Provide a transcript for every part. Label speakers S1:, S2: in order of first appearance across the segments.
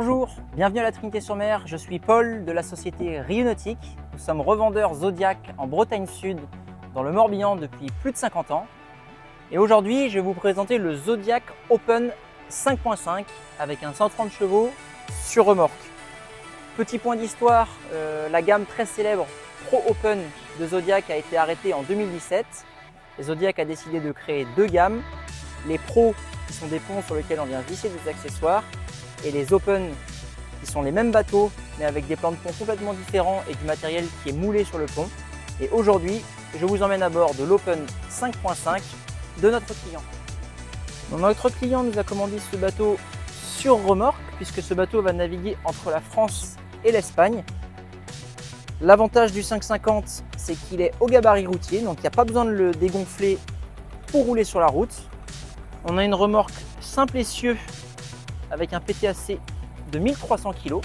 S1: Bonjour, bienvenue à la Trinité-sur-Mer, je suis Paul de la société Riu Nautique. Nous sommes revendeurs Zodiac en Bretagne Sud, dans le Morbihan depuis plus de 50 ans. Et aujourd'hui, je vais vous présenter le Zodiac Open 5.5 avec un 130 chevaux sur remorque. Petit point d'histoire, la gamme très célèbre Pro Open de Zodiac a été arrêtée en 2017. Et Zodiac a décidé de créer deux gammes, les Pro qui sont des ponts sur lesquels on vient visser des accessoires, et les Open qui sont les mêmes bateaux mais avec des plans de pont complètement différents et du matériel qui est moulé sur le pont. Et aujourd'hui, je vous emmène à bord de l'Open 5.5 de notre client. Donc, notre client nous a commandé ce bateau sur remorque puisque ce bateau va naviguer entre la France et l'Espagne. L'avantage du 550, c'est qu'il est au gabarit routier, donc il n'y a pas besoin de le dégonfler pour rouler sur la route. On a une remorque simple essieu avec un PTAC de 1300 kg.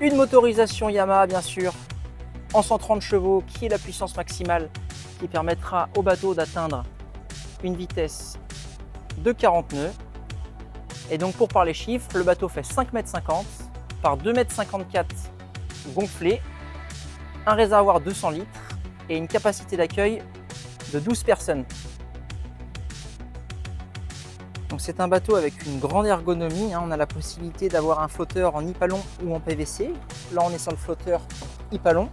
S1: Une motorisation Yamaha bien sûr en 130 chevaux qui est la puissance maximale qui permettra au bateau d'atteindre une vitesse de 40 nœuds. Et donc pour parler chiffres, le bateau fait 5,50 m par 2,54 m gonflé, un réservoir 200 litres et une capacité d'accueil de 12 personnes. Donc c'est un bateau avec une grande ergonomie, on a la possibilité d'avoir un flotteur en Hypalon ou en PVC. Là on est sur le flotteur Hypalon.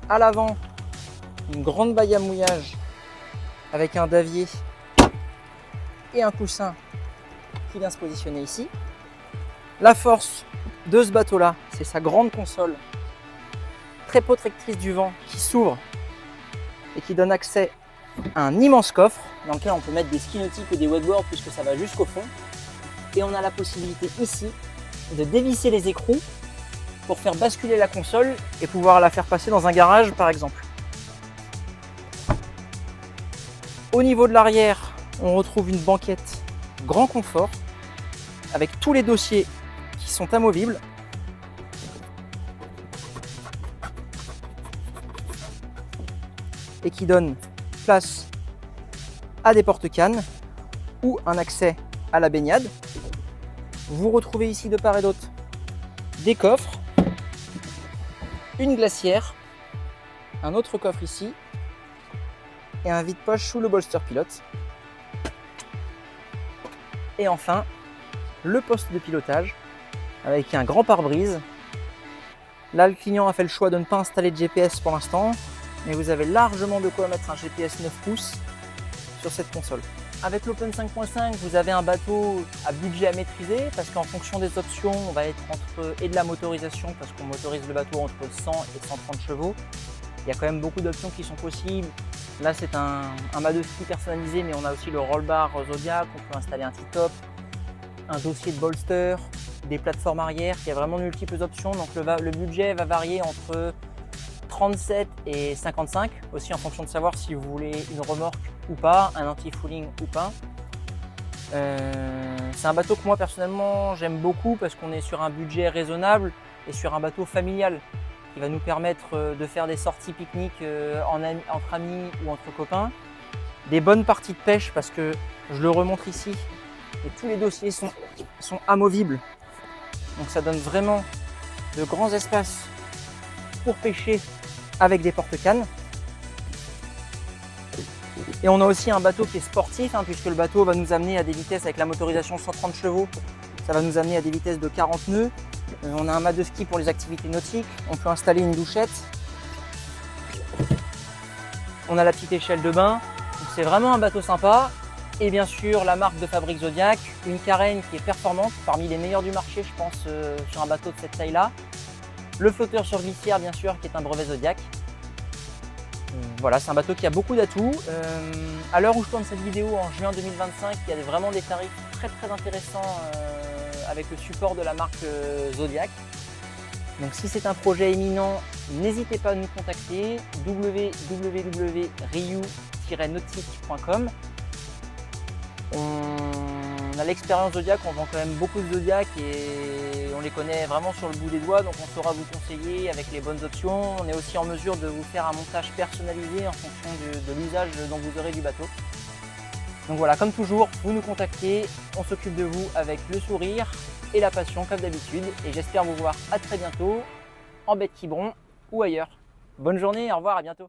S1: À l'avant, une grande baille à mouillage avec un davier et un coussin qui vient se positionner ici. La force de ce bateau-là, c'est sa grande console très protectrice du vent qui s'ouvre et qui donne accès à un immense coffre dans lequel on peut mettre des skis nautiques ou des wakeboards puisque ça va jusqu'au fond. Et on a la possibilité ici de dévisser les écrous pour faire basculer la console et pouvoir la faire passer dans un garage par exemple. Au niveau de l'arrière, on retrouve une banquette grand confort avec tous les dossiers qui sont amovibles. Et qui donne place à des porte-cannes ou un accès à la baignade. Vous retrouvez ici de part et d'autre des coffres, une glacière, un autre coffre ici et un vide-poche sous le bolster pilote. Et enfin, le poste de pilotage avec un grand pare-brise. Là, le client a fait le choix de ne pas installer de GPS pour l'instant, mais vous avez largement de quoi mettre un GPS 9 pouces sur cette console. Avec l'Open 5.5, vous avez un bateau à budget à maîtriser parce qu'en fonction des options, on va être et de la motorisation parce qu'on motorise le bateau entre 100 et 130 chevaux. Il y a quand même beaucoup d'options qui sont possibles. Là, c'est un mât de ski personnalisé, mais on a aussi le roll bar Zodiac, on peut installer un T-top, un dossier de bolster, des plateformes arrière, il y a vraiment de multiples options. Donc le budget va varier entre 37 et 55, aussi en fonction de savoir si vous voulez une remorque ou pas, un anti-fouling ou pas. C'est un bateau que moi personnellement j'aime beaucoup parce qu'on est sur un budget raisonnable et sur un bateau familial qui va nous permettre de faire des sorties pique-nique entre amis ou entre copains. Des bonnes parties de pêche parce que je le remontre ici et tous les dossiers sont amovibles. Donc ça donne vraiment de grands espaces pour pêcher avec des porte-cannes. Et on a aussi un bateau qui est sportif puisque le bateau va nous amener à des vitesses avec la motorisation 130 chevaux. Ça va nous amener à des vitesses de 40 nœuds. On a un mât de ski pour les activités nautiques. On peut installer une douchette. On a la petite échelle de bain. C'est vraiment un bateau sympa. Et bien sûr, la marque de fabrique Zodiac, une carène qui est performante, parmi les meilleures du marché, je pense, sur un bateau de cette taille-là. Le flotteur sur glissière, bien sûr, qui est un brevet Zodiac. Voilà, c'est un bateau qui a beaucoup d'atouts. À l'heure où je tourne cette vidéo, en juin 2025, il y a vraiment des tarifs très intéressants avec le support de la marque Zodiac. Donc si c'est un projet éminent, n'hésitez pas à nous contacter, www.riu-nautique.com. On a l'expérience Zodiac, on vend quand même beaucoup de Zodiac et on les connaît vraiment sur le bout des doigts, donc on saura vous conseiller avec les bonnes options. On est aussi en mesure de vous faire un montage personnalisé en fonction de l'usage dont vous aurez du bateau. Donc voilà, comme toujours, vous nous contactez, on s'occupe de vous avec le sourire et la passion comme d'habitude. Et j'espère vous voir à très bientôt en baie de Quiberon ou ailleurs. Bonne journée, au revoir, à bientôt.